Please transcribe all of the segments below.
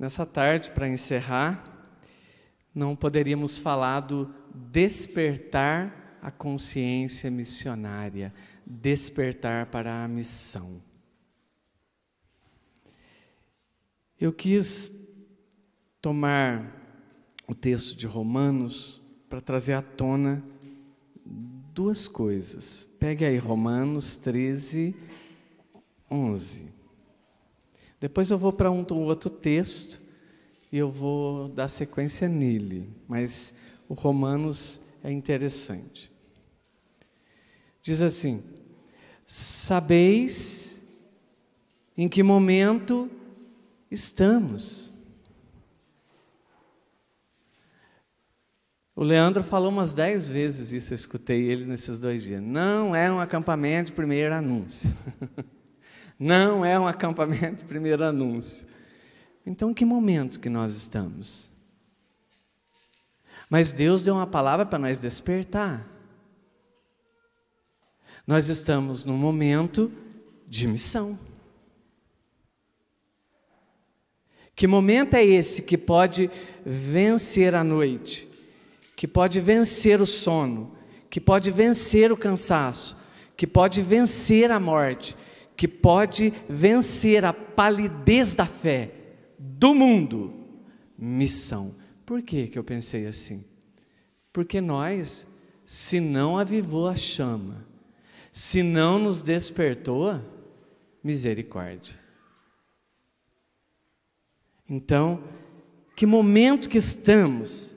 Nessa tarde, para encerrar, não poderíamos falar do despertar a consciência missionária, despertar para a missão. Eu quis tomar o texto de Romanos para trazer à tona duas coisas. Pegue aí Romanos 13, 11. Depois eu vou para um outro texto e eu vou dar sequência nele, mas o Romanos é interessante. Diz assim: sabeis em que momento estamos. O Leandro falou umas 10 vezes isso, eu escutei ele nesses 2 dias. Não é um acampamento de primeiro anúncio. Não é um acampamento de primeiro anúncio. Então, que momentos que nós estamos? Mas Deus deu uma palavra para nós despertar. Nós estamos num momento de missão. Que momento é esse que pode vencer a noite? Que pode vencer o sono? Que pode vencer o cansaço? Que pode vencer a morte? Que pode vencer a palidez da fé do mundo? Missão. Por que eu pensei assim? Porque nós, se não avivou a chama, se não nos despertou, misericórdia. Então, que momento que estamos?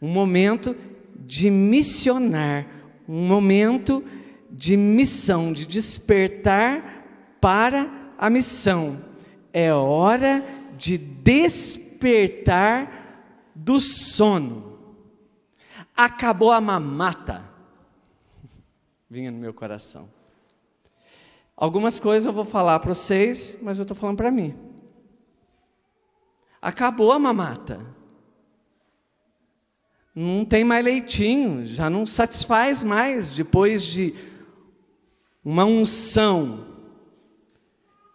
Um momento de missionar, um momento de missão, de despertar para a missão. É hora de despertar do sono. Acabou a mamata. Vinha no meu coração. Algumas coisas eu vou falar para vocês, mas eu estou falando para mim. Acabou a mamata. Não tem mais leitinho, já não satisfaz mais depois de uma unção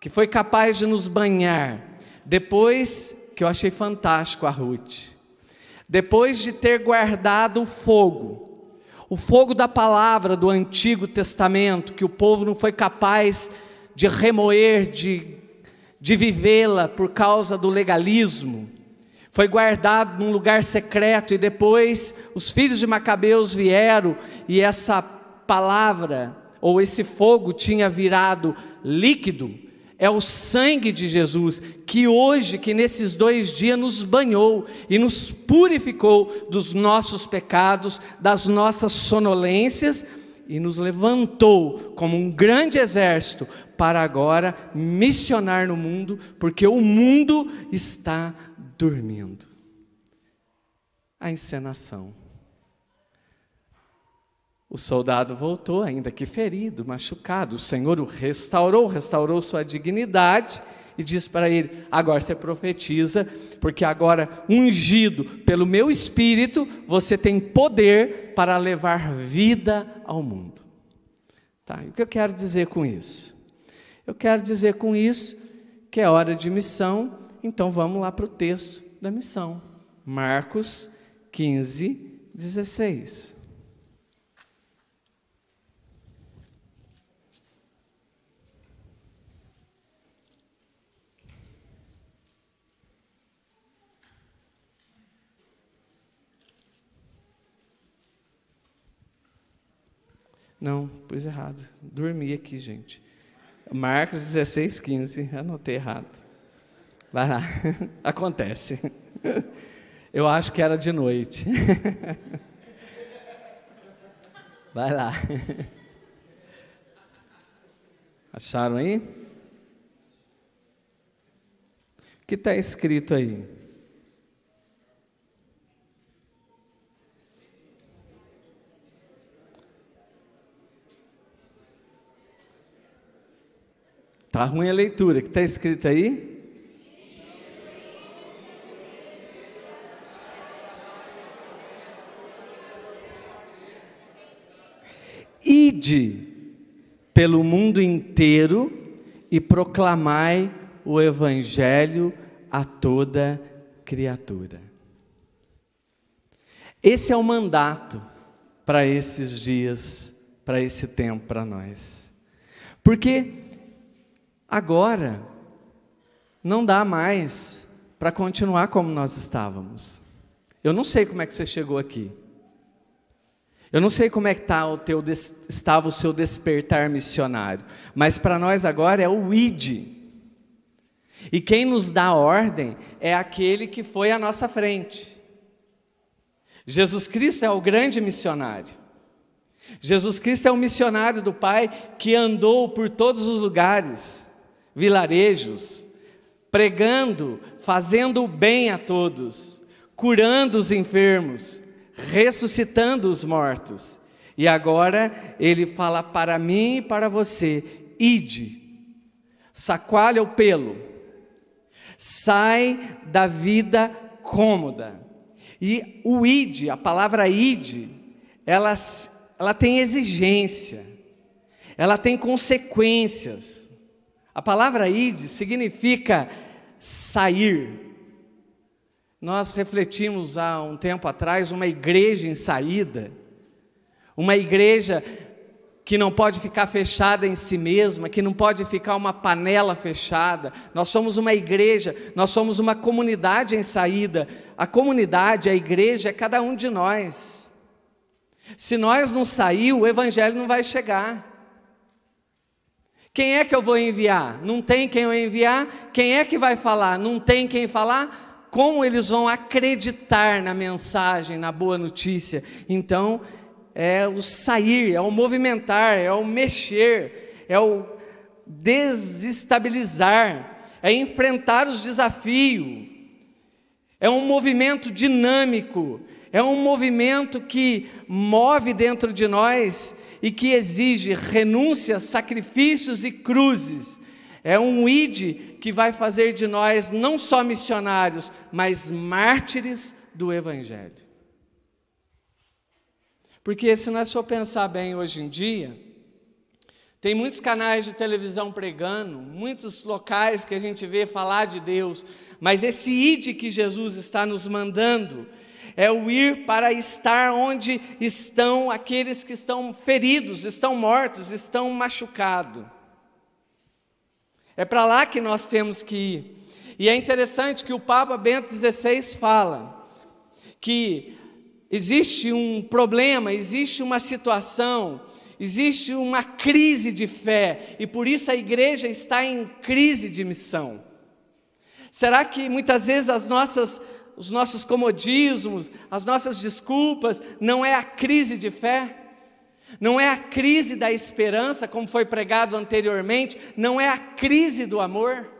que foi capaz de nos banhar. Depois que eu achei fantástico a Ruth, depois de ter guardado o fogo da palavra do Antigo Testamento, que o povo não foi capaz de remoer, de vivê-la por causa do legalismo, foi guardado num lugar secreto, e depois os filhos de Macabeus vieram, e essa palavra, ou esse fogo tinha virado líquido. É o sangue de Jesus, que hoje, que nesses 2 dias nos banhou, e nos purificou dos nossos pecados, das nossas sonolências, e nos levantou como um grande exército, para agora missionar no mundo, porque o mundo está dormindo. A encenação. O soldado voltou, ainda que ferido, machucado. O Senhor o restaurou sua dignidade e disse para ele: agora você profetiza, porque agora, ungido pelo meu Espírito, você tem poder para levar vida ao mundo. Tá, e o que eu quero dizer com isso? Eu quero dizer com isso que é hora de missão. Então vamos lá para o texto da missão. Marcos 15, 16. Não, pus errado. Dormi aqui, gente. Marcos 16, 15. Anotei errado. Vai lá. Acontece. Eu acho que era de noite. Vai lá. Acharam aí? O que está escrito aí? Está ruim a leitura. O que está escrito aí? Ide pelo mundo inteiro e proclamai o Evangelho a toda criatura. Esse é o mandato para esses dias, para esse tempo, para nós. Porque agora não dá mais para continuar como nós estávamos. Eu não sei como é que você chegou aqui. Eu não sei como é que estava o seu despertar missionário. Mas para nós agora é o ide. E quem nos dá a ordem é aquele que foi à nossa frente. Jesus Cristo é o grande missionário. Jesus Cristo é o missionário do Pai que andou por todos os lugares, vilarejos, pregando, fazendo o bem a todos, curando os enfermos, ressuscitando os mortos. E agora ele fala para mim e para você: ide, sacoalha o pelo, sai da vida cômoda. E o ide, a palavra ide, ela tem exigência, ela tem consequências. A palavra ide significa sair. Nós refletimos há um tempo atrás uma igreja em saída, uma igreja que não pode ficar fechada em si mesma, que não pode ficar uma panela fechada. Nós somos uma igreja, nós somos uma comunidade em saída. A comunidade, a igreja é cada um de nós. Se nós não sair, o evangelho não vai chegar. Quem é que eu vou enviar? Não tem quem eu enviar. Quem é que vai falar? Não tem quem falar. Como eles vão acreditar na mensagem, na boa notícia? Então, é o sair, é o movimentar, é o mexer, é o desestabilizar, é enfrentar os desafios. É um movimento dinâmico, é um movimento que move dentro de nós e que exige renúncias, sacrifícios e cruzes. É um ide que vai fazer de nós não só missionários, mas mártires do Evangelho. Porque se nós for pensar bem hoje em dia, tem muitos canais de televisão pregando, muitos locais que a gente vê falar de Deus, mas esse ide que Jesus está nos mandando é o ir para estar onde estão aqueles que estão feridos, estão mortos, estão machucados. É para lá que nós temos que ir. E é interessante que o Papa Bento XVI fala que existe um problema, existe uma situação, existe uma crise de fé, e por isso a igreja está em crise de missão. Será que muitas vezes os nossos comodismos, as nossas desculpas, não é a crise de fé? Não é a crise da esperança, como foi pregado anteriormente? Não é a crise do amor?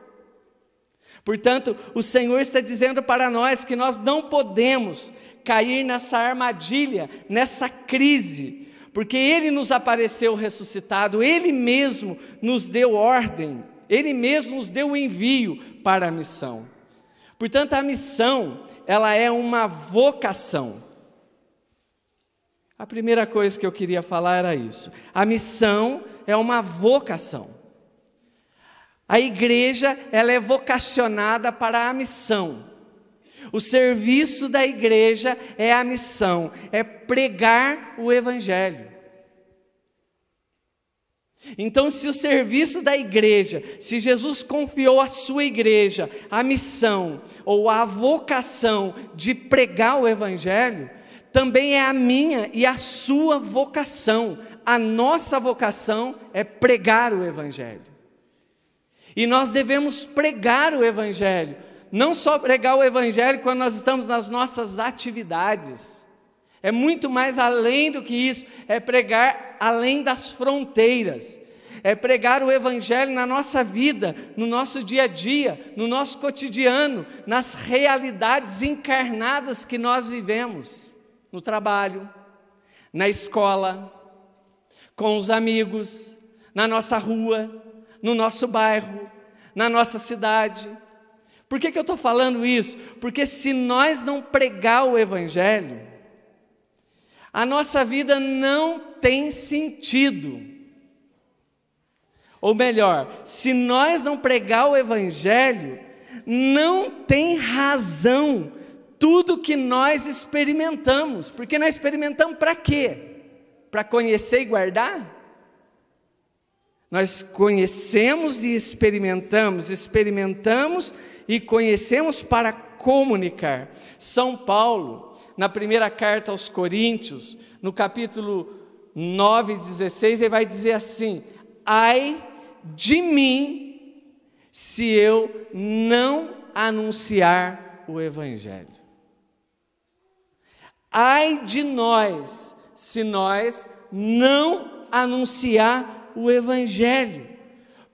Portanto, o Senhor está dizendo para nós que nós não podemos cair nessa armadilha, nessa crise, porque Ele nos apareceu ressuscitado, Ele mesmo nos deu ordem, Ele mesmo nos deu o envio para a missão. Portanto, a missão, ela é uma vocação. A primeira coisa que eu queria falar era isso. A missão é uma vocação. A igreja, ela é vocacionada para a missão. O serviço da igreja é a missão, é pregar o evangelho. Então, se o serviço da igreja, se Jesus confiou à sua igreja a missão ou a vocação de pregar o evangelho, também é a minha e a sua vocação. A nossa vocação é pregar o evangelho. E nós devemos pregar o evangelho, não só pregar o evangelho quando nós estamos nas nossas atividades. É muito mais além do que isso, é pregar além das fronteiras, é pregar o evangelho na nossa vida, no nosso dia a dia, no nosso cotidiano, nas realidades encarnadas que nós vivemos, no trabalho, na escola, com os amigos, na nossa rua, no nosso bairro, na nossa cidade. Por que eu estou falando isso? Porque se nós não pregar o evangelho, a nossa vida não tem sentido. Ou melhor, se nós não pregar o evangelho, Não tem razão tudo que nós experimentamos, porque nós experimentamos para quê? Para conhecer e guardar? Nós conhecemos e experimentamos e conhecemos para comunicar. São Paulo, na primeira carta aos Coríntios, no capítulo 9, 16, ele vai dizer assim: ai de mim, se eu não anunciar o Evangelho. Ai de nós, se nós não anunciar o Evangelho,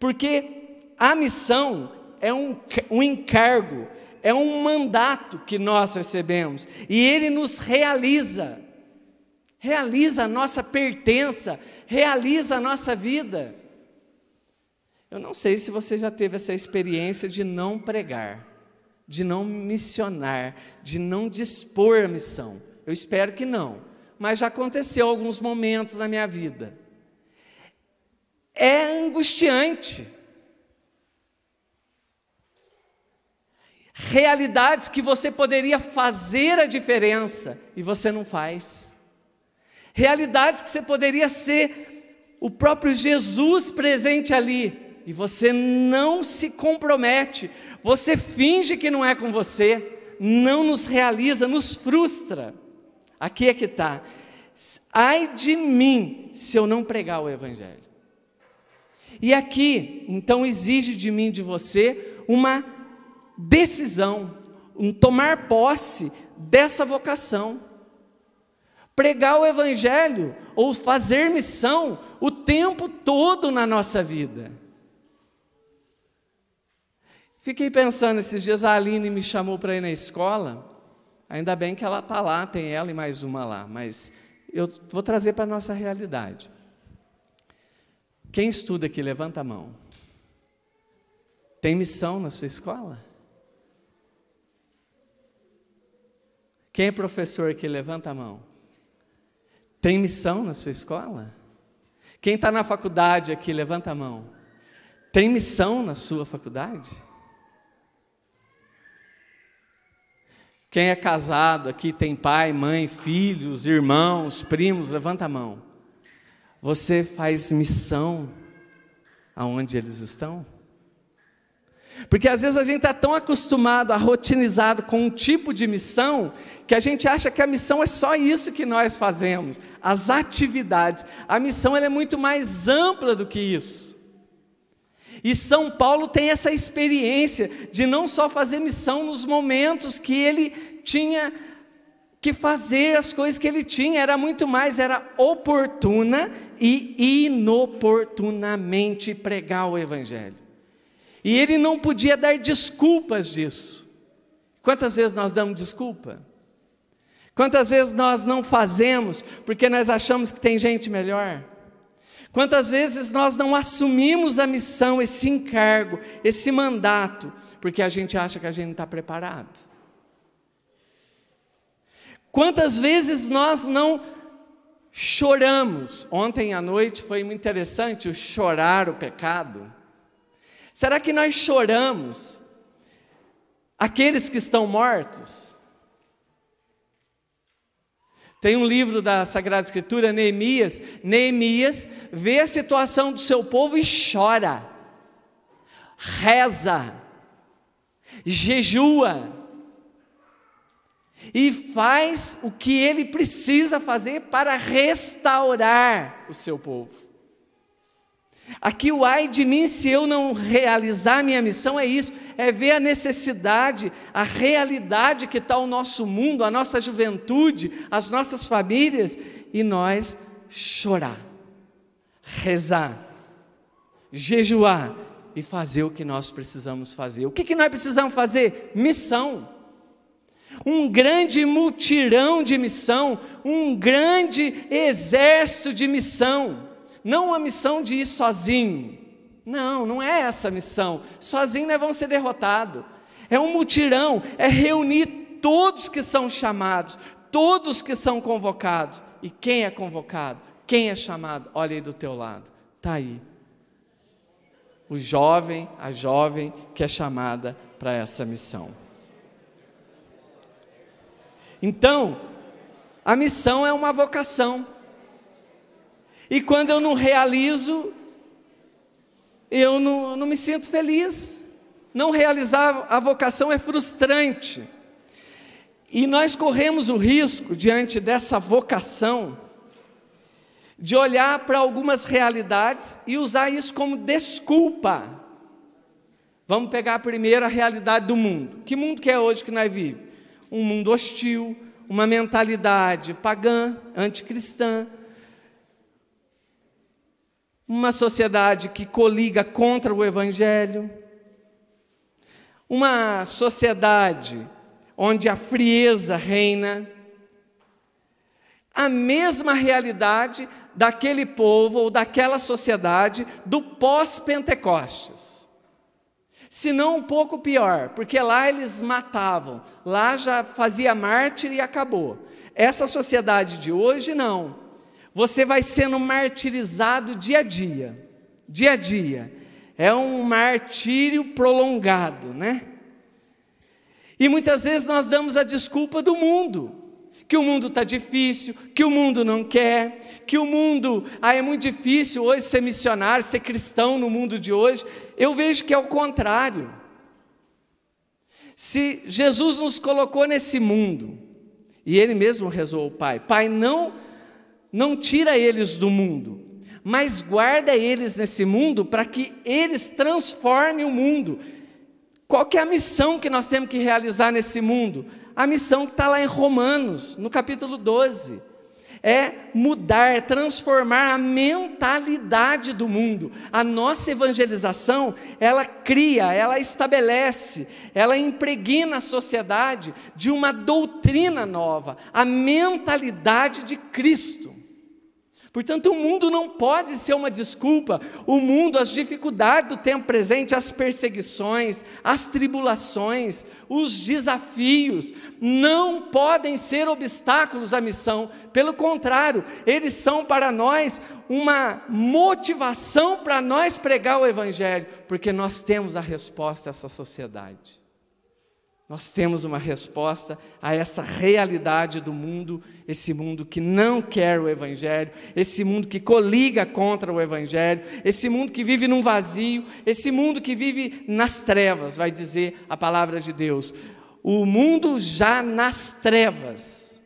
porque a missão é um encargo, é um mandato que nós recebemos, e ele nos realiza a nossa pertença, realiza a nossa vida. Eu não sei se você já teve essa experiência de não pregar, de não missionar, de não dispor a missão. Eu espero que não, mas já aconteceu alguns momentos na minha vida. É angustiante. Realidades que você poderia fazer a diferença e você não faz. Realidades que você poderia ser o próprio Jesus presente ali e você não se compromete, você finge que não é com você, não nos realiza, nos frustra. Aqui é que está: ai de mim se eu não pregar o Evangelho. E aqui, então, exige de mim, de você, uma decisão, um tomar posse dessa vocação. Pregar o Evangelho ou fazer missão o tempo todo na nossa vida. Fiquei pensando esses dias, a Aline me chamou para ir na escola. Ainda bem que ela está lá, tem ela e mais uma lá, mas eu vou trazer para a nossa realidade. Quem estuda aqui, levanta a mão. Tem missão na sua escola? Quem é professor aqui, levanta a mão. Tem missão na sua escola? Quem está na faculdade aqui, levanta a mão. Tem missão na sua faculdade? Quem é casado aqui, tem pai, mãe, filhos, irmãos, primos, levanta a mão. Você faz missão aonde eles estão? Porque às vezes a gente está tão acostumado, rotinizado com um tipo de missão, que a gente acha que a missão é só isso que nós fazemos, as atividades. A missão ela é muito mais ampla do que isso. E São Paulo tem essa experiência de não só fazer missão nos momentos que ele tinha que fazer as coisas que ele tinha, era muito mais, era oportuna e inoportunamente pregar o Evangelho. E ele não podia dar desculpas disso. Quantas vezes nós damos desculpa? Quantas vezes nós não fazemos porque nós achamos que tem gente melhor? Quantas vezes nós não assumimos a missão, esse encargo, esse mandato, porque a gente acha que a gente não está preparado? Quantas vezes nós não choramos? Ontem à noite foi muito interessante o chorar o pecado. Será que nós choramos aqueles que estão mortos? Tem um livro da Sagrada Escritura, Neemias. Neemias vê a situação do seu povo e chora, reza, jejua, e faz o que ele precisa fazer para restaurar o seu povo. Aqui o ai de mim se eu não realizar minha missão é isso, é ver a necessidade, a realidade que está o nosso mundo, a nossa juventude, as nossas famílias, e nós chorar, rezar, jejuar e fazer o que nós precisamos fazer. O que nós precisamos fazer? Missão. Um grande mutirão de missão, um grande exército de missão. Não a missão de ir sozinho, não é essa a missão, sozinho nós vamos ser derrotados, é um mutirão, é reunir todos que são chamados, todos que são convocados. E quem é convocado, quem é chamado, olha aí do teu lado, está aí, o jovem, a jovem que é chamada para essa missão. Então, a missão é uma vocação. E quando eu não realizo, eu não me sinto feliz. Não realizar a vocação é frustrante. E nós corremos o risco, diante dessa vocação, de olhar para algumas realidades e usar isso como desculpa. Vamos pegar primeiro a realidade do mundo. Que mundo que é hoje que nós vivemos? Um mundo hostil, uma mentalidade pagã, anticristã, uma sociedade que coliga contra o Evangelho, uma sociedade onde a frieza reina, a mesma realidade daquele povo ou daquela sociedade do pós-Pentecostes. Se não um pouco pior, porque lá eles matavam, lá já fazia mártir e acabou. Essa sociedade de hoje não. Você vai sendo martirizado dia a dia, dia a dia. É um martírio prolongado, né? E muitas vezes nós damos a desculpa do mundo, que o mundo está difícil, que o mundo não quer, que o mundo, é muito difícil hoje ser missionário, ser cristão no mundo de hoje. Eu vejo que é o contrário. Se Jesus nos colocou nesse mundo, e Ele mesmo rezou ao Pai, Pai, não tira eles do mundo, mas guarda eles nesse mundo para que eles transformem o mundo. Qual que é a missão que nós temos que realizar nesse mundo? A missão que está lá em Romanos, no capítulo 12. É mudar, transformar a mentalidade do mundo. A nossa evangelização, ela cria, ela estabelece, ela impregna a sociedade de uma doutrina nova, a mentalidade de Cristo. Portanto, o mundo não pode ser uma desculpa. O mundo, as dificuldades do tempo presente, as perseguições, as tribulações, os desafios, não podem ser obstáculos à missão. Pelo contrário, eles são para nós uma motivação para nós pregar o Evangelho, porque nós temos a resposta a essa sociedade. Nós temos uma resposta a essa realidade do mundo, esse mundo que não quer o Evangelho, esse mundo que coliga contra o Evangelho, esse mundo que vive num vazio, esse mundo que vive nas trevas, vai dizer a palavra de Deus. O mundo já nas trevas,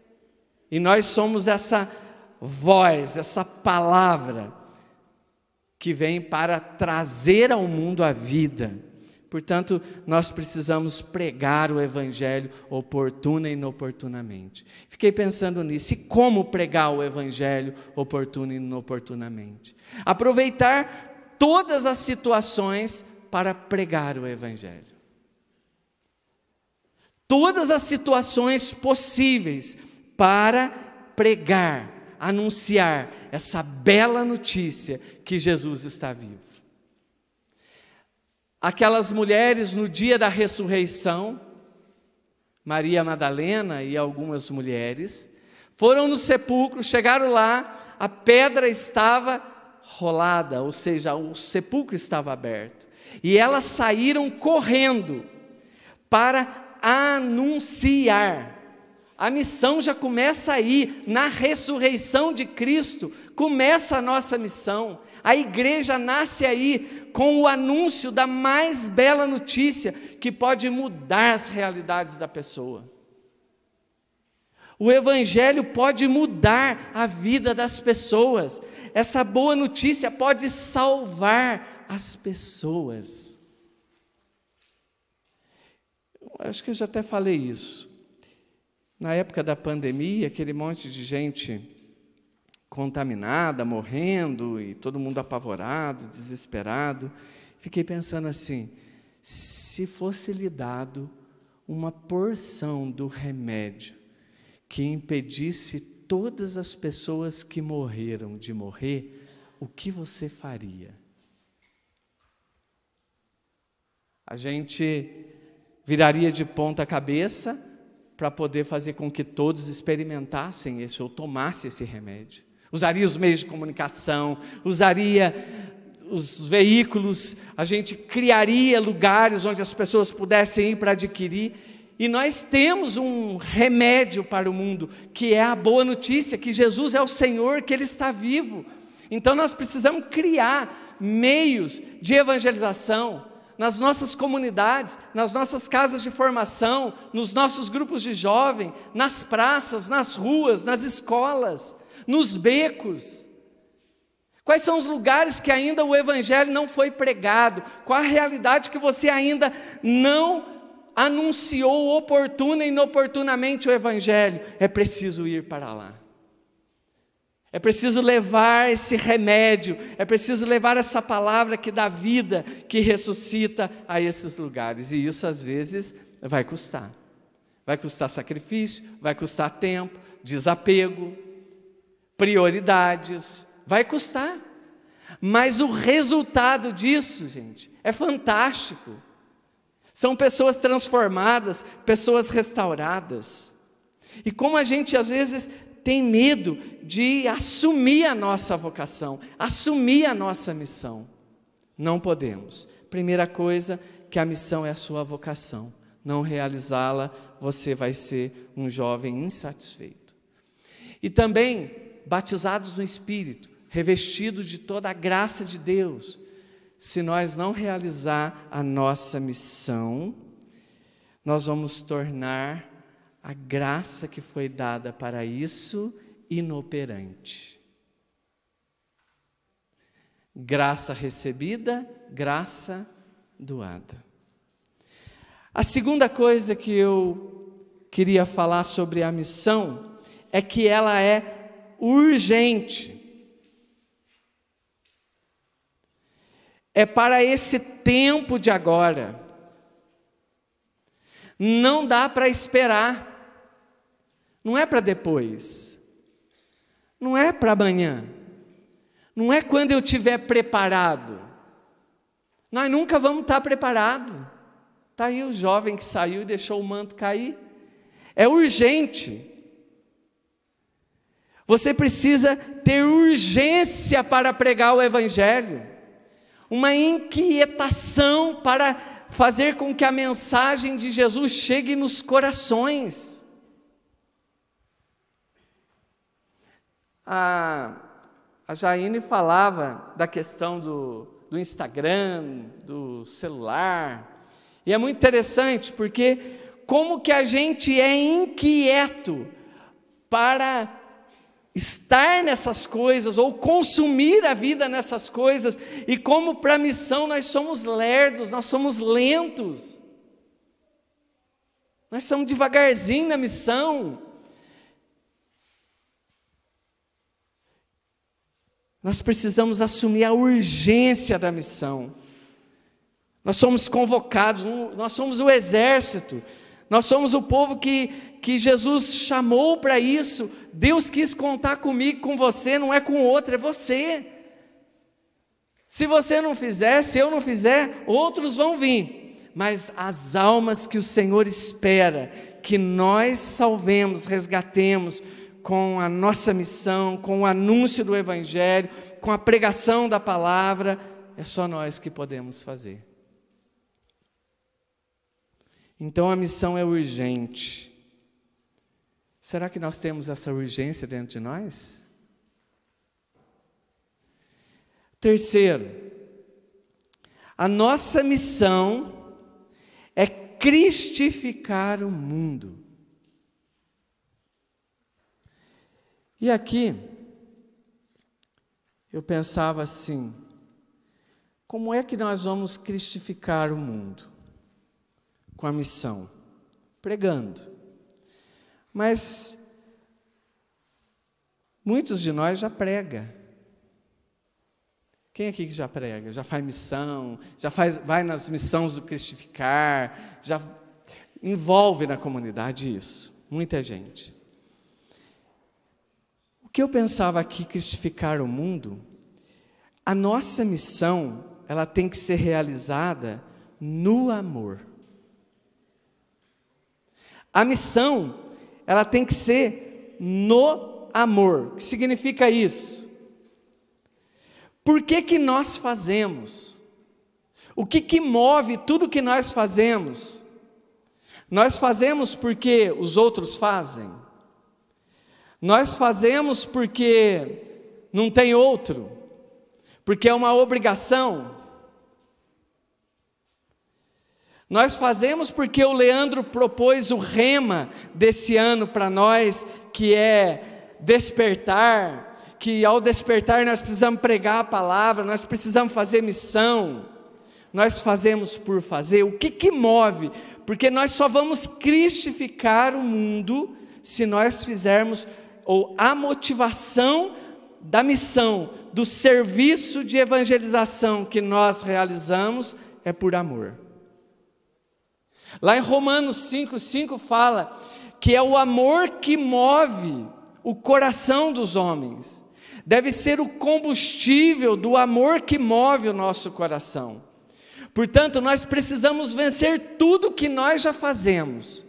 e nós somos essa voz, essa palavra, que vem para trazer ao mundo a vida. Portanto, nós precisamos pregar o Evangelho oportuna e inoportunamente. Fiquei pensando nisso, e como pregar o Evangelho oportuna e inoportunamente? Aproveitar todas as situações para pregar o Evangelho. Todas as situações possíveis para pregar, anunciar essa bela notícia que Jesus está vivo. Aquelas mulheres no dia da ressurreição, Maria Madalena e algumas mulheres, foram no sepulcro, chegaram lá, a pedra estava rolada, ou seja, o sepulcro estava aberto. E elas saíram correndo para anunciar. A missão já começa aí, na ressurreição de Cristo, começa a nossa missão. A igreja nasce aí com o anúncio da mais bela notícia que pode mudar as realidades da pessoa. O Evangelho pode mudar a vida das pessoas. Essa boa notícia pode salvar as pessoas. Eu acho que eu já até falei isso. Na época da pandemia, aquele monte de gente contaminada, morrendo, e todo mundo apavorado, desesperado. Fiquei pensando assim, se fosse lhe dado uma porção do remédio que impedisse todas as pessoas que morreram de morrer, o que você faria? A gente viraria de ponta cabeça para poder fazer com que todos experimentassem esse ou tomassem esse remédio. Usaria os meios de comunicação, usaria os veículos, a gente criaria lugares onde as pessoas pudessem ir para adquirir. E nós temos um remédio para o mundo, que é a boa notícia, que Jesus é o Senhor, que Ele está vivo. Então nós precisamos criar meios de evangelização nas nossas comunidades, nas nossas casas de formação, nos nossos grupos de jovem, nas praças, nas ruas, nas escolas, nos becos. Quais são os lugares que ainda o Evangelho não foi pregado? Qual a realidade que você ainda não anunciou oportuna e inoportunamente o Evangelho? É preciso ir para lá. É preciso levar esse remédio, é preciso levar essa palavra que dá vida, que ressuscita a esses lugares. E isso às vezes vai custar. Vai custar sacrifício, vai custar tempo, desapego, prioridades, vai custar. Mas o resultado disso, gente, é fantástico. São pessoas transformadas, pessoas restauradas. E como a gente às vezes tem medo de assumir a nossa vocação, assumir a nossa missão. Não podemos. Primeira coisa, que a missão é a sua vocação. Não realizá-la, você vai ser um jovem insatisfeito. E também, batizados no Espírito, revestidos de toda a graça de Deus. Se nós não realizar a nossa missão, nós vamos tornar a graça que foi dada para isso inoperante. Graça recebida, graça doada. A segunda coisa que eu queria falar sobre a missão é que ela é urgente. É para esse tempo de agora. Não dá para esperar. Não é para depois. Não é para amanhã. Não é quando eu estiver preparado. Nós nunca vamos estar preparados. Está aí o jovem que saiu e deixou o manto cair. É urgente. Você precisa ter urgência para pregar o Evangelho. Uma inquietação para fazer com que a mensagem de Jesus chegue nos corações. A Jaine falava da questão do Instagram, do celular, e é muito interessante, porque como que a gente é inquieto para estar nessas coisas, ou consumir a vida nessas coisas, e como para a missão nós somos lerdos, nós somos lentos, nós somos devagarzinho na missão. Nós precisamos assumir a urgência da missão. Nós somos convocados, nós somos o exército, nós somos o povo que Jesus chamou para isso. Deus quis contar comigo, com você, não é com o outro, é você. Se você não fizer, se eu não fizer, outros vão vir. Mas as almas que o Senhor espera, que nós salvemos, resgatemos, com a nossa missão, com o anúncio do Evangelho, com a pregação da palavra, é só nós que podemos fazer. Então a missão é urgente. Será que nós temos essa urgência dentro de nós? Terceiro, a nossa missão é cristificar o mundo. E aqui, eu pensava assim, como é que nós vamos cristificar o mundo? Com a missão, pregando. Mas muitos de nós já pregam. Quem aqui que já prega? Já faz missão, vai nas missões do cristificar, já envolve na comunidade isso, muita gente. O que eu pensava aqui, cristificar o mundo, a nossa missão, ela tem que ser realizada no amor. A missão, ela tem que ser no amor. O que significa isso? Por que que nós fazemos? O que que move tudo que nós fazemos? Nós fazemos porque os outros fazem? Nós fazemos porque não tem outro? Porque é uma obrigação? Nós fazemos porque o Leandro propôs o rema desse ano para nós, que é despertar, que ao despertar nós precisamos pregar a palavra, nós precisamos fazer missão. Nós fazemos por fazer. O que que move? Porque nós só vamos cristificar o mundo se nós fizermos, ou a motivação da missão, do serviço de evangelização que nós realizamos é por amor. Lá em Romanos 5,5 fala que é o amor que move o coração dos homens. Deve ser o combustível do amor que move o nosso coração. Portanto, nós precisamos vencer tudo que nós já fazemos.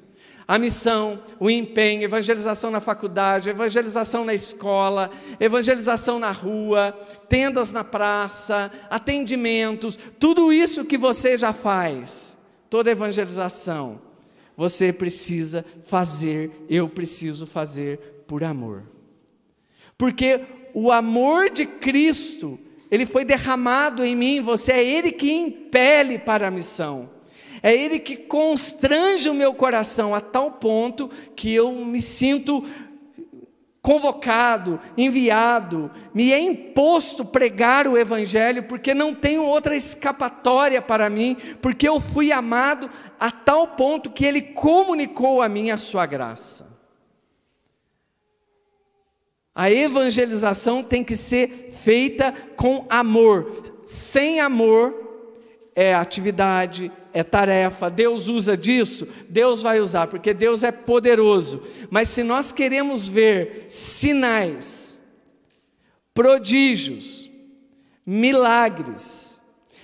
A missão, o empenho, evangelização na faculdade, evangelização na escola, evangelização na rua, tendas na praça, atendimentos, tudo isso que você já faz. Toda evangelização, você precisa fazer, eu preciso fazer por amor. Porque o amor de Cristo, Ele foi derramado em mim, você, é Ele que impele para a missão. É Ele que constrange o meu coração a tal ponto que eu me sinto convocado, enviado, me é imposto pregar o Evangelho, porque não tenho outra escapatória para mim, porque eu fui amado a tal ponto que Ele comunicou a mim a sua graça. A evangelização tem que ser feita com amor. Sem amor é atividade, é tarefa. Deus usa disso? Deus vai usar, porque Deus é poderoso. Mas se nós queremos ver sinais, prodígios, milagres,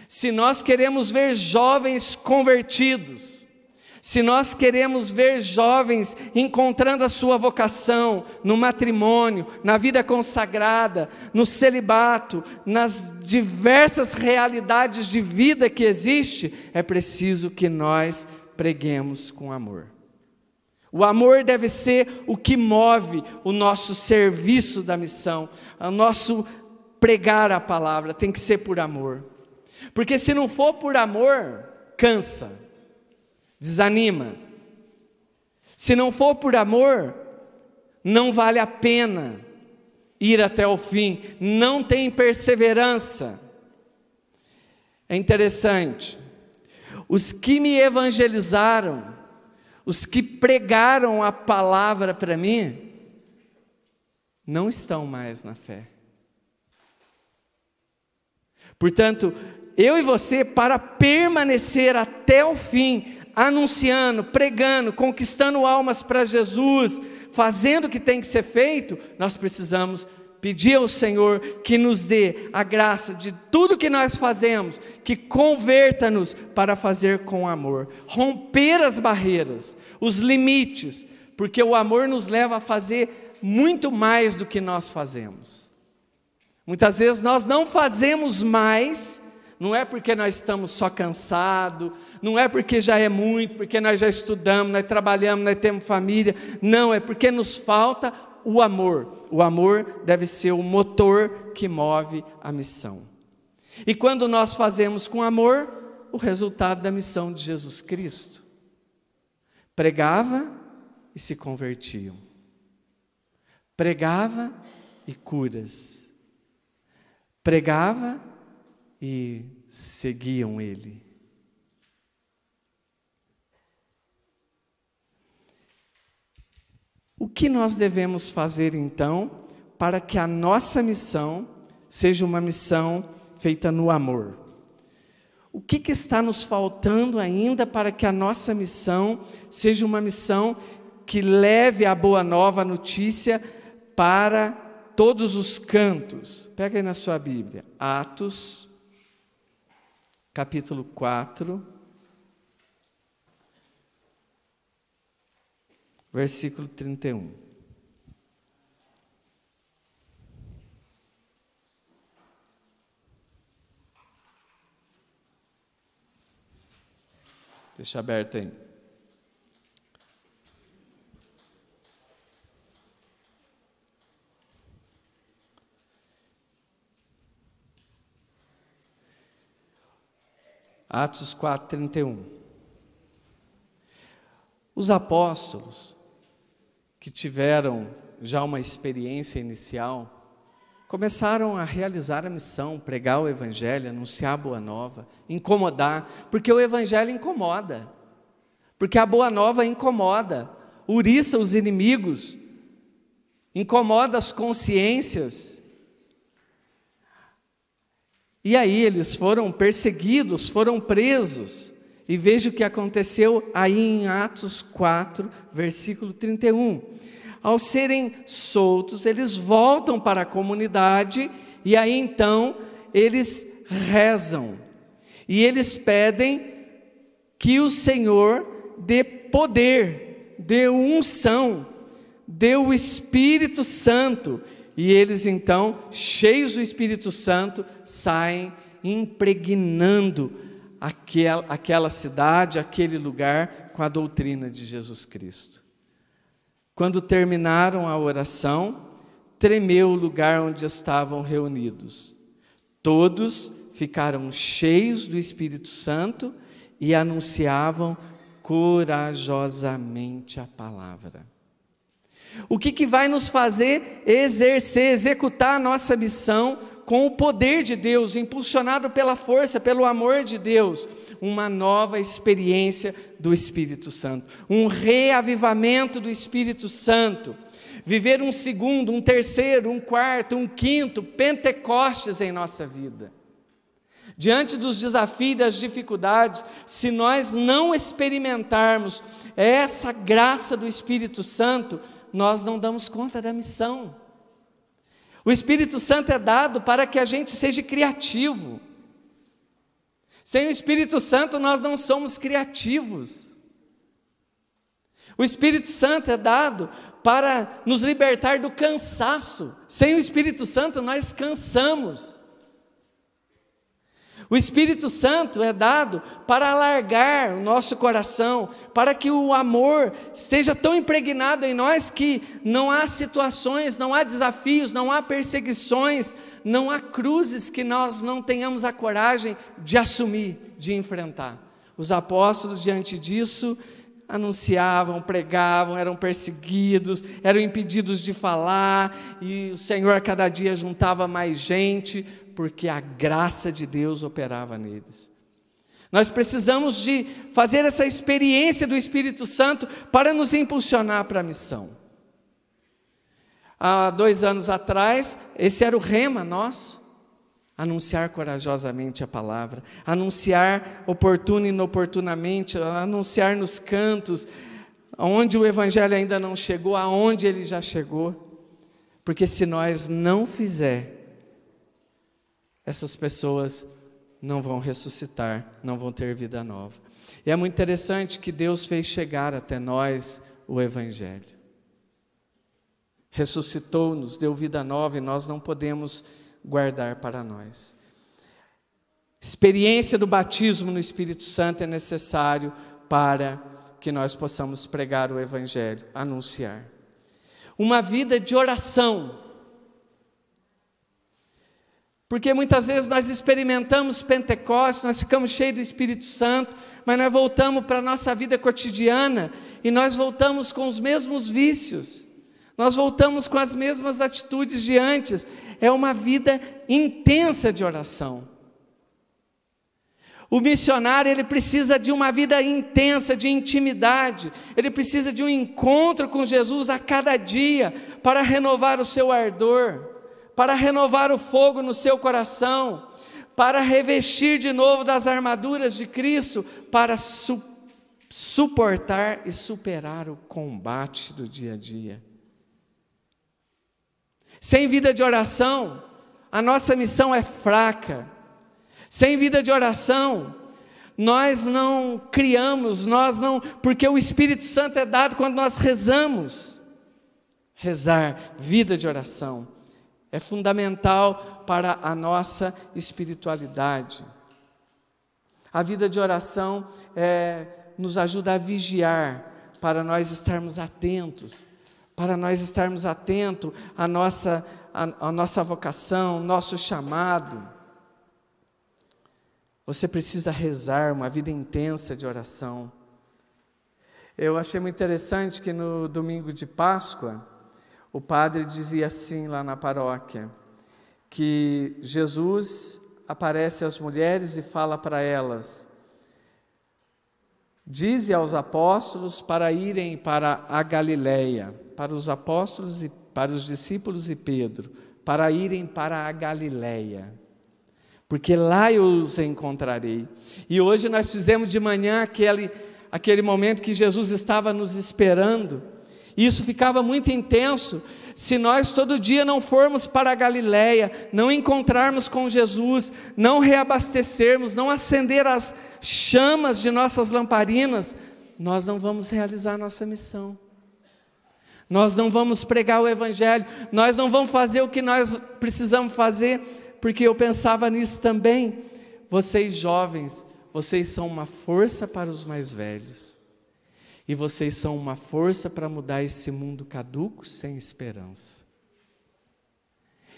se nós queremos ver jovens convertidos, se nós queremos ver jovens encontrando a sua vocação no matrimônio, na vida consagrada, no celibato, nas diversas realidades de vida que existe, é preciso que nós preguemos com amor. O amor deve ser o que move o nosso serviço da missão, o nosso pregar a palavra, tem que ser por amor. Porque se não for por amor, cansa. Desanima. Se não for por amor, não vale a pena ir até o fim, não tem perseverança. É interessante, os que me evangelizaram, os que pregaram a palavra para mim, não estão mais na fé. Portanto, eu e você, para permanecer até o fim, anunciando, pregando, conquistando almas para Jesus, fazendo o que tem que ser feito, nós precisamos pedir ao Senhor que nos dê a graça de tudo que nós fazemos, que converta-nos para fazer com amor, romper as barreiras, os limites, porque o amor nos leva a fazer muito mais do que nós fazemos. Muitas vezes nós não fazemos mais, não é porque nós estamos só cansados, não é porque já é muito, porque nós já estudamos, nós trabalhamos, nós temos família. Não, é porque nos falta o amor. O amor deve ser o motor que move a missão. E quando nós fazemos com amor, o resultado da missão de Jesus Cristo. Pregava e se convertiam. Pregava e curas. Pregava e seguiam Ele. O que nós devemos fazer então para que a nossa missão seja uma missão feita no amor? O que está nos faltando ainda para que a nossa missão seja uma missão que leve a boa nova, a notícia, para todos os cantos? Pega aí na sua Bíblia, Atos, capítulo 4, versículo 31. Deixa aberto aí. Atos 4:31. Os apóstolos, que tiveram já uma experiência inicial, começaram a realizar a missão, pregar o evangelho, anunciar a boa nova, incomodar, porque o evangelho incomoda, porque a boa nova incomoda, uriça os inimigos, incomoda as consciências. E aí eles foram perseguidos, foram presos. E veja o que aconteceu aí em Atos 4, versículo 31. Ao serem soltos, eles voltam para a comunidade e aí então eles rezam. E eles pedem que o Senhor dê poder, dê unção, dê o Espírito Santo. E eles então, cheios do Espírito Santo, saem impregnando aquela cidade, aquele lugar, com a doutrina de Jesus Cristo. Quando terminaram a oração, tremeu o lugar onde estavam reunidos. Todos ficaram cheios do Espírito Santo e anunciavam corajosamente a palavra. O que vai nos fazer executar a nossa missão com o poder de Deus, impulsionado pela força, pelo amor de Deus? Uma nova experiência do Espírito Santo, um reavivamento do Espírito Santo, viver um segundo, um terceiro, um quarto, um quinto Pentecostes em nossa vida. Diante dos desafios e das dificuldades, se nós não experimentarmos essa graça do Espírito Santo, nós não damos conta da missão. O Espírito Santo é dado para que a gente seja criativo. Sem o Espírito Santo nós não somos criativos. O Espírito Santo é dado para nos libertar do cansaço. Sem o Espírito Santo nós cansamos. O Espírito Santo é dado para alargar o nosso coração, para que o amor esteja tão impregnado em nós que não há situações, não há desafios, não há perseguições, não há cruzes que nós não tenhamos a coragem de assumir, de enfrentar. Os apóstolos, diante disso, anunciavam, pregavam, eram perseguidos, eram impedidos de falar, e o Senhor a cada dia juntava mais gente, porque a graça de Deus operava neles. Nós precisamos de fazer essa experiência do Espírito Santo para nos impulsionar para a missão. Há 2 anos atrás, esse era o rema nosso: anunciar corajosamente a palavra, anunciar oportuno e inoportunamente, anunciar nos cantos, onde o Evangelho ainda não chegou, aonde ele já chegou, porque se nós não fizermos, essas pessoas não vão ressuscitar, não vão ter vida nova. E é muito interessante que Deus fez chegar até nós o Evangelho. Ressuscitou-nos, deu vida nova e nós não podemos guardar para nós. Experiência do batismo no Espírito Santo é necessário para que nós possamos pregar o Evangelho, anunciar. Uma vida de oração. Porque muitas vezes nós experimentamos Pentecostes, nós ficamos cheios do Espírito Santo, mas nós voltamos para a nossa vida cotidiana e nós voltamos com os mesmos vícios, nós voltamos com as mesmas atitudes de antes. É uma vida intensa de oração. O missionário, ele precisa de uma vida intensa, de intimidade, ele precisa de um encontro com Jesus a cada dia, para renovar o seu ardor, para renovar o fogo no seu coração, para revestir de novo das armaduras de Cristo, para suportar e superar o combate do dia a dia. Sem vida de oração, a nossa missão é fraca. Sem vida de oração, nós não criamos, porque o Espírito Santo é dado quando nós rezamos. Rezar, vida de oração, é fundamental para a nossa espiritualidade. A vida de oração nos ajuda a vigiar, para nós estarmos atentos, à nossa vocação, nosso chamado. Você precisa rezar uma vida intensa de oração. Eu achei muito interessante que no domingo de Páscoa, o padre dizia assim lá na paróquia, que Jesus aparece às mulheres e fala para elas: dize aos apóstolos para irem para a Galileia, para os apóstolos e para os discípulos e Pedro, para irem para a Galileia, porque lá eu os encontrarei. E hoje nós fizemos de manhã aquele momento que Jesus estava nos esperando, e isso ficava muito intenso. Se nós todo dia não formos para a Galileia, não encontrarmos com Jesus, não reabastecermos, não acender as chamas de nossas lamparinas, nós não vamos realizar a nossa missão. Nós não vamos pregar o Evangelho, nós não vamos fazer o que nós precisamos fazer, porque eu pensava nisso também. Vocês jovens, vocês são uma força para os mais velhos. E vocês são uma força para mudar esse mundo caduco, sem esperança.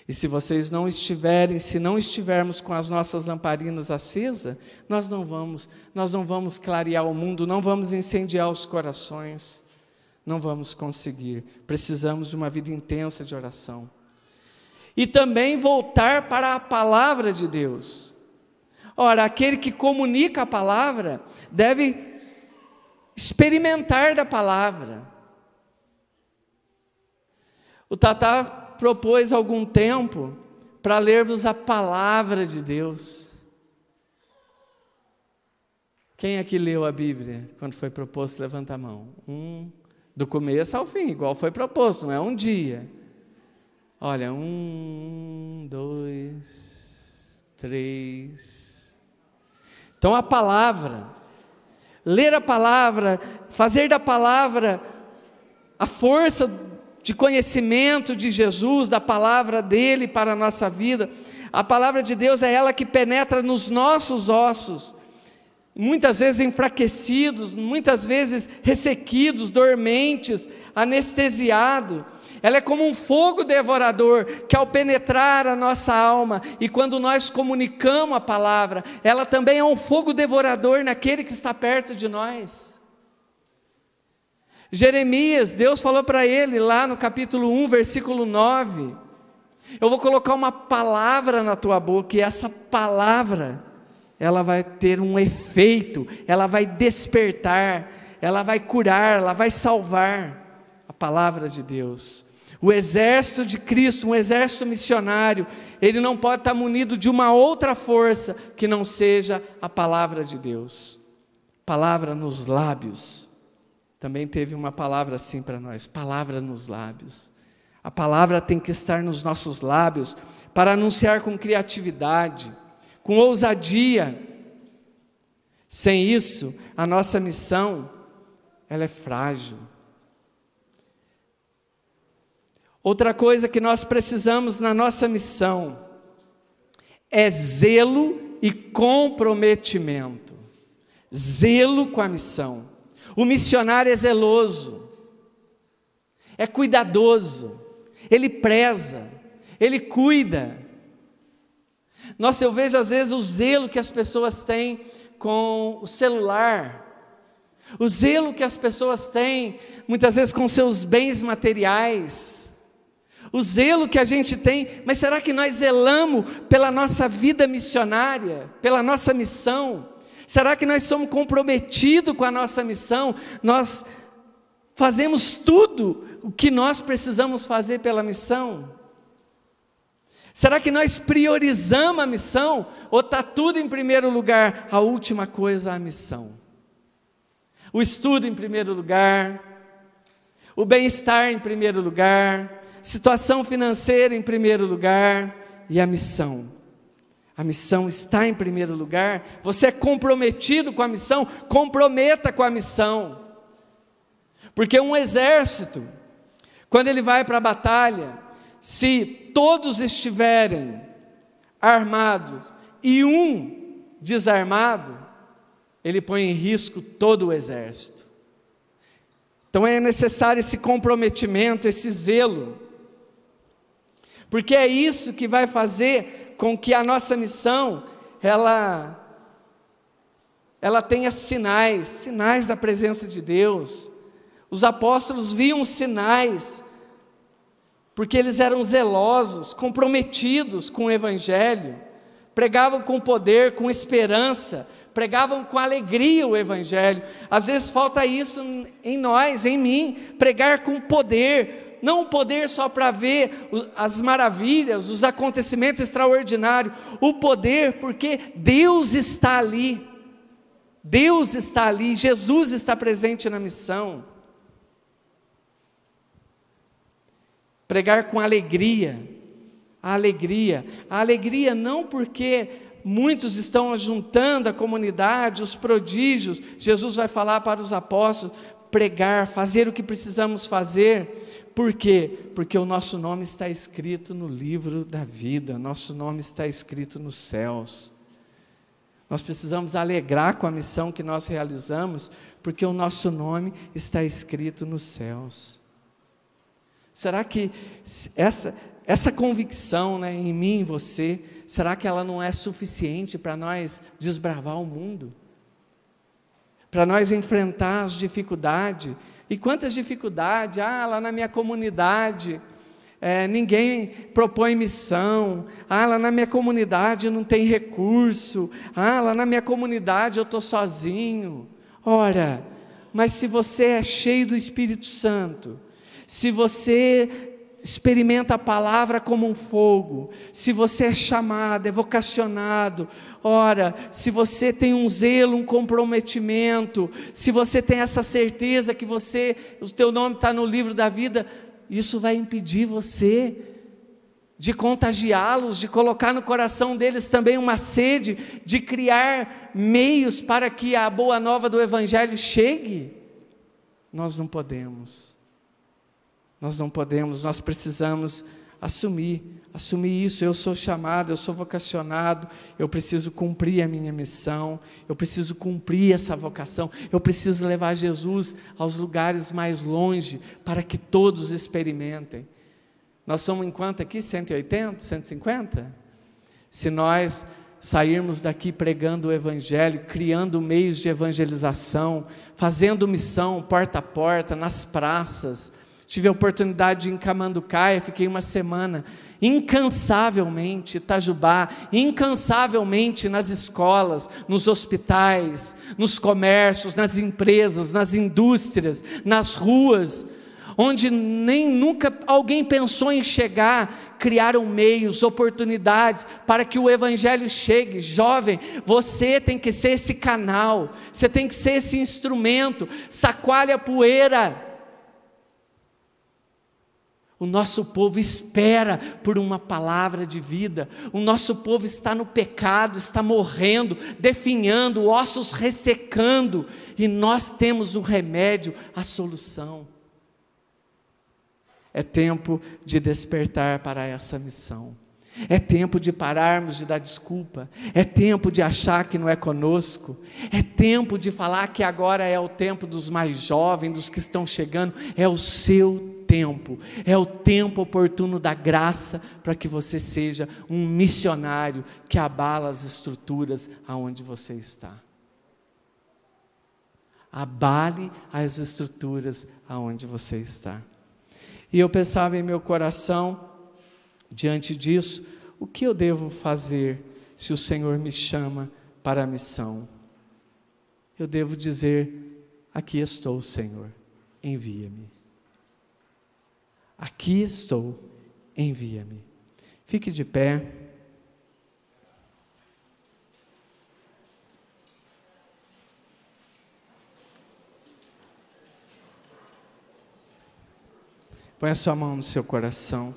E se vocês não estivermos com as nossas lamparinas acesas, nós não vamos clarear o mundo, não vamos incendiar os corações, não vamos conseguir. Precisamos de uma vida intensa de oração. E também voltar para a palavra de Deus. Ora, aquele que comunica a palavra deve experimentar da palavra. O Tatá propôs algum tempo para lermos a palavra de Deus. Quem aqui leu a Bíblia quando foi proposto? Levanta a mão. Do começo ao fim, igual foi proposto, não é um dia. Olha, 1, 2, 3. Então a palavra, ler a palavra, fazer da palavra a força de conhecimento de Jesus, da palavra dele para a nossa vida. A palavra de Deus é ela que penetra nos nossos ossos, muitas vezes enfraquecidos, muitas vezes ressequidos, dormentes, anestesiados. Ela é como um fogo devorador que, ao penetrar a nossa alma, e quando nós comunicamos a palavra, ela também é um fogo devorador naquele que está perto de nós. Jeremias, Deus falou para ele lá no capítulo 1, versículo 9: eu vou colocar uma palavra na tua boca, e essa palavra, ela vai ter um efeito, ela vai despertar, ela vai curar, ela vai salvar. A palavra de Deus. O exército de Cristo, um exército missionário, ele não pode estar munido de uma outra força que não seja a palavra de Deus. Palavra nos lábios. Também teve uma palavra assim para nós, palavra nos lábios. A palavra tem que estar nos nossos lábios para anunciar com criatividade, com ousadia. Sem isso, a nossa missão, ela é frágil. Outra coisa que nós precisamos na nossa missão é zelo e comprometimento. Zelo com a missão. O missionário é zeloso, é cuidadoso, ele preza, ele cuida. Nossa, eu vejo às vezes o zelo que as pessoas têm com o celular, o zelo que as pessoas têm muitas vezes com seus bens materiais, o zelo que a gente tem, mas será que nós zelamos pela nossa vida missionária, pela nossa missão? Será que nós somos comprometidos com a nossa missão? Nós fazemos tudo o que nós precisamos fazer pela missão? Será que nós priorizamos a missão? Ou está tudo em primeiro lugar, a última coisa a missão? O estudo em primeiro lugar, o bem-estar em primeiro lugar, situação financeira em primeiro lugar, e a missão. A missão está em primeiro lugar. Você é comprometido com a missão? Comprometa com a missão. Porque um exército, quando ele vai para a batalha, se todos estiverem armados e um desarmado, ele põe em risco todo o exército. Então é necessário esse comprometimento, esse zelo, porque é isso que vai fazer com que a nossa missão, ela tenha sinais da presença de Deus. Os apóstolos viam sinais, porque eles eram zelosos, comprometidos com o Evangelho, pregavam com poder, com esperança, pregavam com alegria o Evangelho. Às vezes falta isso em nós, em mim, pregar com poder, não o poder só para ver as maravilhas, os acontecimentos extraordinários, o poder porque Deus está ali, Jesus está presente na missão. Pregar com alegria, a alegria não porque muitos estão ajuntando a comunidade, os prodígios. Jesus vai falar para os apóstolos, pregar, fazer o que precisamos fazer. Por quê? Porque o nosso nome está escrito no livro da vida, nosso nome está escrito nos céus. Nós precisamos alegrar com a missão que nós realizamos, porque o nosso nome está escrito nos céus. Será que essa convicção, né, em mim, em você, será que ela não é suficiente para nós desbravar o mundo? Para nós enfrentar as dificuldades? E quantas dificuldades? Lá na minha comunidade, ninguém propõe missão. Lá na minha comunidade não tem recurso. Lá na minha comunidade eu estou sozinho. Ora, mas se você é cheio do Espírito Santo, se você experimenta a palavra como um fogo, se você é chamado, é vocacionado, ora, se você tem um zelo, um comprometimento, se você tem essa certeza que o teu nome está no livro da vida, isso vai impedir você de contagiá-los, de colocar no coração deles também uma sede, de criar meios para que a boa nova do Evangelho chegue? Nós não podemos, nós precisamos assumir isso. Eu sou chamado, eu sou vocacionado, eu preciso cumprir a minha missão, eu preciso cumprir essa vocação, eu preciso levar Jesus aos lugares mais longe, para que todos experimentem. Nós somos em quanto aqui? 180, 150? Se nós sairmos daqui pregando o Evangelho, criando meios de evangelização, fazendo missão porta a porta, nas praças. Tive a oportunidade de ir em Camanducaia, fiquei uma semana, incansavelmente, Itajubá, incansavelmente nas escolas, nos hospitais, nos comércios, nas empresas, nas indústrias, nas ruas, onde nem nunca alguém pensou em chegar, criaram meios, oportunidades, para que o Evangelho chegue. Jovem, você tem que ser esse canal, você tem que ser esse instrumento, sacoalha a poeira. O nosso povo espera por uma palavra de vida. O nosso povo está no pecado, está morrendo, definhando, ossos ressecando, e nós temos o remédio, a solução. É tempo de despertar para essa missão. É tempo de pararmos de dar desculpa. É tempo de achar que não é conosco. É tempo de falar que agora é o tempo dos mais jovens, dos que estão chegando. É o seu tempo. É o tempo oportuno da graça, para que você seja um missionário que abala as estruturas aonde você está. Abale as estruturas aonde você está. E eu pensava em meu coração, diante disso, o que eu devo fazer se o Senhor me chama para a missão? Eu devo dizer: aqui estou, Senhor, envia-me. Aqui estou, envia-me. Fique de pé. Põe a sua mão no seu coração.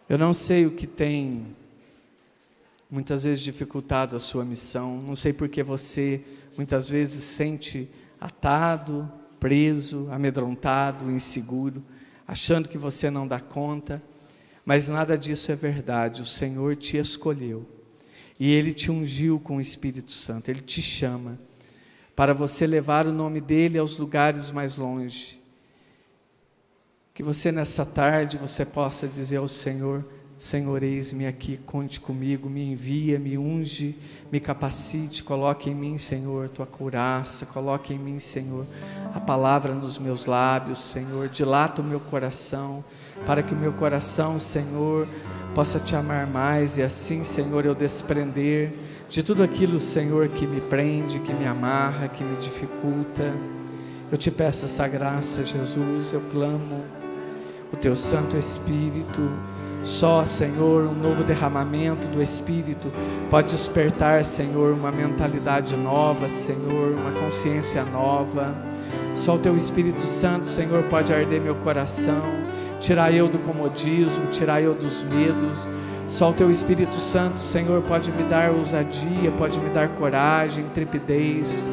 Eu não sei o que tem muitas vezes dificultado a sua missão, não sei porque você muitas vezes se sente atado, preso, amedrontado, inseguro, achando que você não dá conta, Mas nada disso é verdade. O Senhor te escolheu e Ele te ungiu com o Espírito Santo. Ele te chama para você levar o nome dEle aos lugares mais longe. Que você nessa tarde você possa dizer ao Senhor: Senhor, eis-me aqui, conte comigo, me envia, me unge, me capacite, coloque em mim, Senhor, tua couraça, coloque em mim, Senhor, a palavra nos meus lábios, Senhor, dilata o meu coração, para que o meu coração, Senhor, possa te amar mais e assim, Senhor, eu desprender de tudo aquilo, Senhor, que me prende, que me amarra, que me dificulta. Eu te peço essa graça, Jesus, eu clamo o teu Santo Espírito. Só, Senhor, um novo derramamento do Espírito pode despertar, Senhor, uma mentalidade nova, Senhor, uma consciência nova. Só o teu Espírito Santo, Senhor, pode arder meu coração, tirar eu do comodismo, tirar eu dos medos. Só o teu Espírito Santo, Senhor, pode me dar ousadia, pode me dar coragem, intrepidez.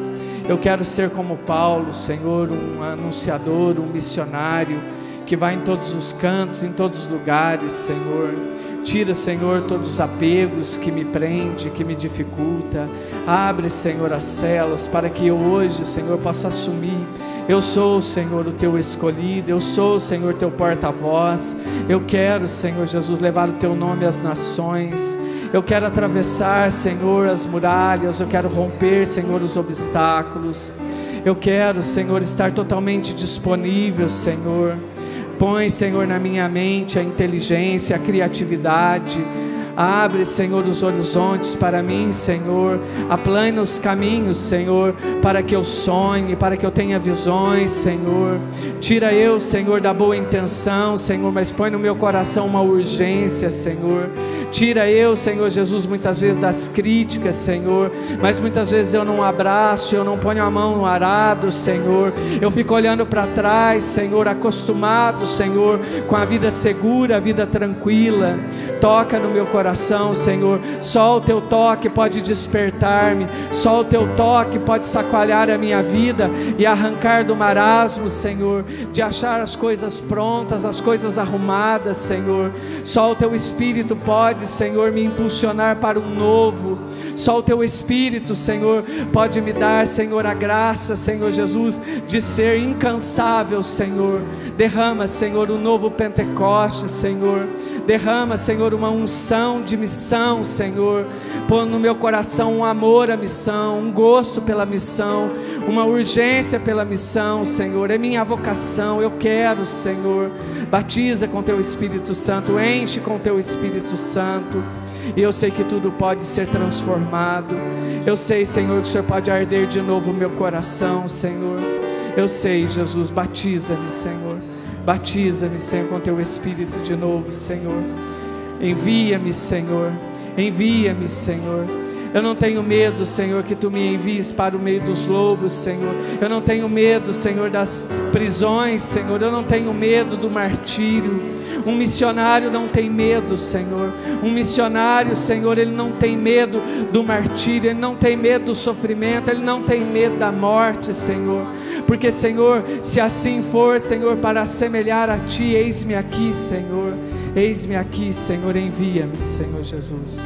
Eu quero ser como Paulo, Senhor, um anunciador, um missionário, que vai em todos os cantos, em todos os lugares, Senhor. Tira, Senhor, todos os apegos que me prende, que me dificulta. Abre, Senhor, as celas para que eu hoje, Senhor, possa assumir. Eu sou, Senhor, o teu escolhido. Eu sou, Senhor, teu porta-voz. Eu quero, Senhor Jesus, levar o teu nome às nações. Eu quero atravessar, Senhor, as muralhas. Eu quero romper, Senhor, os obstáculos. Eu quero, Senhor, estar totalmente disponível, Senhor. Põe, Senhor, na minha mente a inteligência, a criatividade. Abre, Senhor, os horizontes para mim, Senhor. Aplana os caminhos, Senhor, para que eu sonhe, para que eu tenha visões, Senhor. Tira eu, Senhor, da boa intenção, Senhor, mas põe no meu coração uma urgência, Senhor. Tira eu, Senhor Jesus, muitas vezes das críticas, Senhor, mas muitas vezes eu não abraço, eu não ponho a mão no arado, Senhor. Eu fico olhando para trás, Senhor, acostumado, Senhor, com a vida segura, a vida tranquila. Toca no meu coração, Senhor. Só o teu toque pode despertar-me. Só o teu toque pode sacoalhar a minha vida e arrancar do marasmo, Senhor, de achar as coisas prontas, as coisas arrumadas, Senhor. Só o teu Espírito pode, Senhor, me impulsionar para um novo. Só o teu Espírito, Senhor, pode me dar, Senhor, a graça, Senhor Jesus, de ser incansável, Senhor. Derrama, Senhor, um novo Pentecostes, Senhor. Derrama, Senhor, uma unção de missão, Senhor. Põe no meu coração um amor à missão, um gosto pela missão, uma urgência pela missão, Senhor. É minha vocação, eu quero, Senhor. Batiza com teu Espírito Santo, enche com teu Espírito Santo. E eu sei que tudo pode ser transformado. Eu sei, Senhor, que o Senhor pode arder de novo o meu coração, Senhor. Eu sei, Jesus, batiza-me, Senhor. Batiza-me, Senhor, com teu Espírito de novo, Senhor. Envia-me, Senhor. Envia-me, Senhor. Eu não tenho medo, Senhor, que tu me envies para o meio dos lobos, Senhor. Eu não tenho medo, Senhor, das prisões, Senhor. Eu não tenho medo do martírio. Um missionário não tem medo, Senhor. Um missionário, Senhor, ele não tem medo do martírio, ele não tem medo do sofrimento, ele não tem medo da morte, Senhor. Porque, Senhor, se assim for, Senhor, para assemelhar a Ti, eis-me aqui, Senhor. Eis-me aqui, Senhor, envia-me, Senhor Jesus.